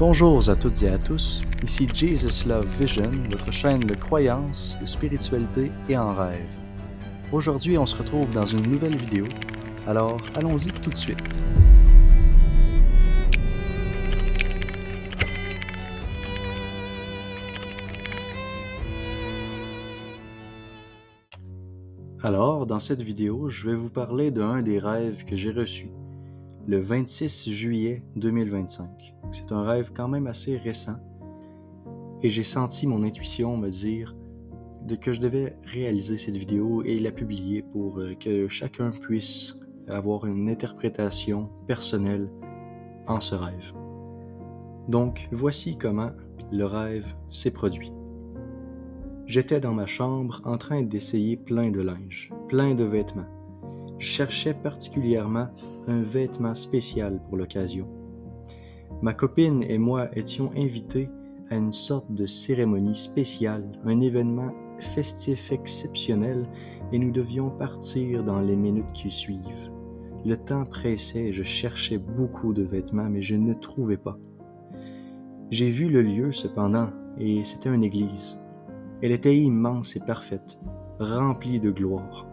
Bonjour à toutes et à tous, ici Jesus Love Vision, votre chaîne de croyance, de spiritualité et en rêve. Aujourd'hui, on se retrouve dans une nouvelle vidéo, alors allons-y tout de suite. Alors, dans cette vidéo, je vais vous parler d'un des rêves que j'ai reçus, le 26 juillet 2025. C'est un rêve quand même assez récent, et j'ai senti mon intuition me dire que je devais réaliser cette vidéo et la publier pour que chacun puisse avoir une interprétation personnelle en ce rêve. Donc, voici comment le rêve s'est produit. J'étais dans ma chambre en train d'essayer plein de linge, plein de vêtements. Je cherchais particulièrement un vêtement spécial pour l'occasion. Ma copine et moi étions invités à une sorte de cérémonie spéciale, un événement festif exceptionnel, et nous devions partir dans les minutes qui suivent. Le temps pressait et je cherchais beaucoup de vêtements, mais je ne trouvais pas. J'ai vu le lieu cependant, et c'était une église. Elle était immense et parfaite, remplie de gloire.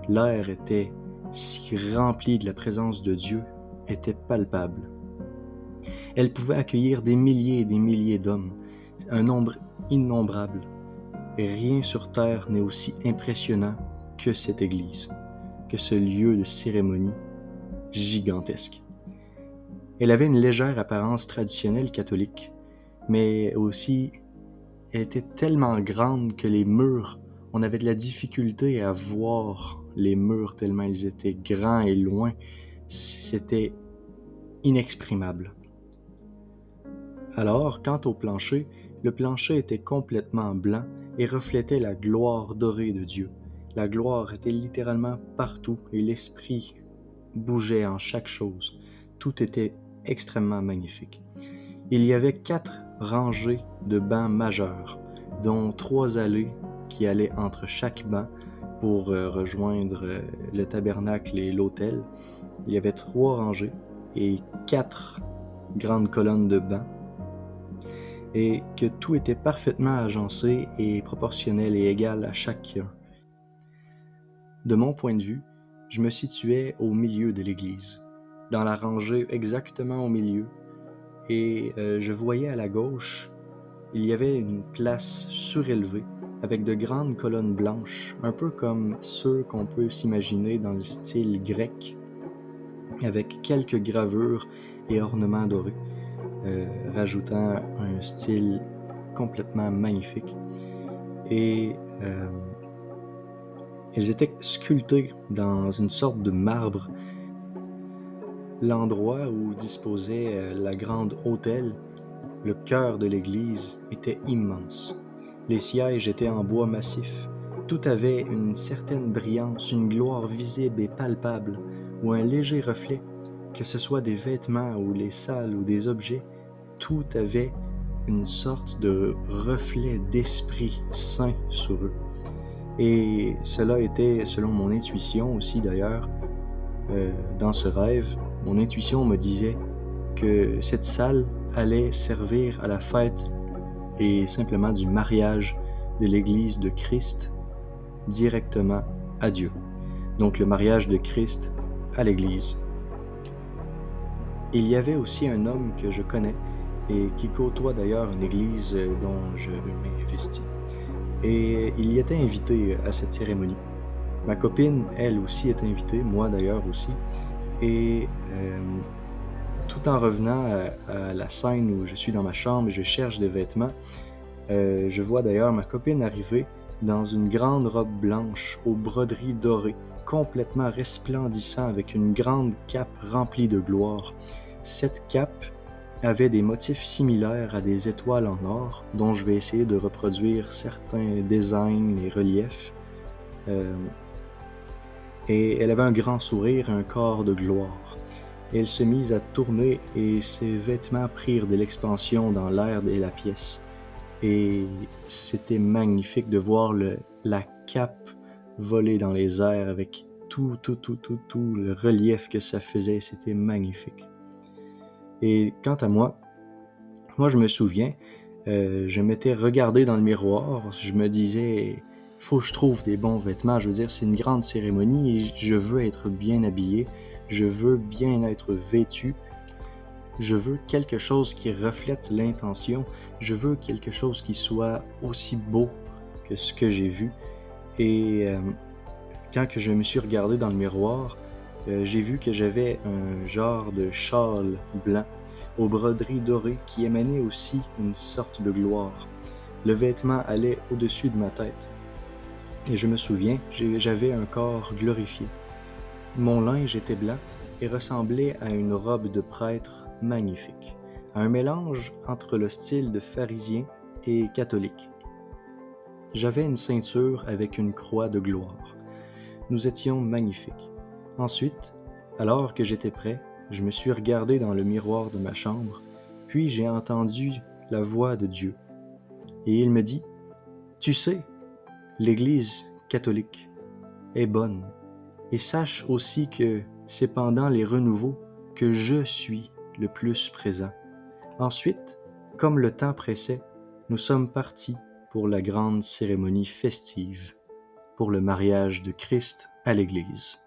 L'air était si rempli de la présence de Dieu, était palpable. Elle pouvait accueillir des milliers et des milliers d'hommes, un nombre innombrable. Rien sur terre n'est aussi impressionnant que cette église, que ce lieu de cérémonie gigantesque. Elle avait une légère apparence traditionnelle catholique, mais aussi elle était tellement grande que les murs, on avait de la difficulté à voir les murs tellement ils étaient grands et loin. C'était inexprimable. Alors, quant au plancher, le plancher était complètement blanc et reflétait la gloire dorée de Dieu. La gloire était littéralement partout et l'esprit bougeait en chaque chose. Tout était extrêmement magnifique. Il y avait 4 rangées de bancs majeurs, dont 3 allées qui allaient entre chaque banc pour rejoindre le tabernacle et l'autel. Il y avait 3 rangées et 4 grandes colonnes de bancs, et que tout était parfaitement agencé et proportionnel et égal à chacun. De mon point de vue, je me situais au milieu de l'église, dans la rangée exactement au milieu, et je voyais à la gauche, il y avait une place surélevée avec de grandes colonnes blanches, un peu comme ceux qu'on peut s'imaginer dans le style grec, avec quelques gravures et ornements dorés, rajoutant un style complètement magnifique. Et elles étaient sculptées dans une sorte de marbre. L'endroit où disposait la grande autel, le cœur de l'église, était immense. Les sièges étaient en bois massif. Tout avait une certaine brillance, une gloire visible et palpable, ou un léger reflet, que ce soit des vêtements ou les salles ou des objets, tout avait une sorte de reflet d'esprit saint sur eux. Et cela était, selon mon intuition aussi d'ailleurs, dans ce rêve, mon intuition me disait que cette salle allait servir à la fête et simplement du mariage de l'Église de Christ directement à Dieu. Donc le mariage de Christ à l'Église. Il y avait aussi un homme que je connais et qui côtoie d'ailleurs une église dont je m'investis. Et il y était invité à cette cérémonie. Ma copine, elle aussi, est invitée, moi d'ailleurs aussi. Et tout en revenant à la scène où je suis dans ma chambre et je cherche des vêtements, je vois d'ailleurs ma copine arriver dans une grande robe blanche aux broderies dorées, complètement resplendissant avec une grande cape remplie de gloire. Cette cape avait des motifs similaires à des étoiles en or, dont je vais essayer de reproduire certains designs et reliefs. Et elle avait un grand sourire et un corps de gloire. Elle se mit à tourner et ses vêtements prirent de l'expansion dans l'air et la pièce. Et c'était magnifique de voir la cape voler dans les airs avec tout le relief que ça faisait. C'était magnifique. Et quant à moi, Moi, je me souviens, je m'étais regardé dans le miroir, je me disais: «Faut que je trouve des bons vêtements». Je veux dire, c'est une grande cérémonie et je veux être bien habillé, je veux bien être vêtu, je veux quelque chose qui reflète l'intention, je veux quelque chose qui soit aussi beau que ce que j'ai vu et quand que je me suis regardé dans le miroir, j'ai vu que j'avais un genre de châle blanc aux broderies dorées qui émanait aussi une sorte de gloire. Le vêtement allait au-dessus de ma tête. Et je me souviens, j'avais un corps glorifié. Mon linge était blanc et ressemblait à une robe de prêtre magnifique, un mélange entre le style de pharisien et catholique. J'avais une ceinture avec une croix de gloire. Nous étions magnifiques. Ensuite, alors que j'étais prêt, je me suis regardé dans le miroir de ma chambre, puis j'ai entendu la voix de Dieu. Et il me dit: Tu sais, l'Église catholique est bonne, et sache aussi que c'est pendant les renouveaux que je suis le plus présent. Ensuite, comme le temps pressait, nous sommes partis pour la grande cérémonie festive, pour le mariage de Christ à l'Église.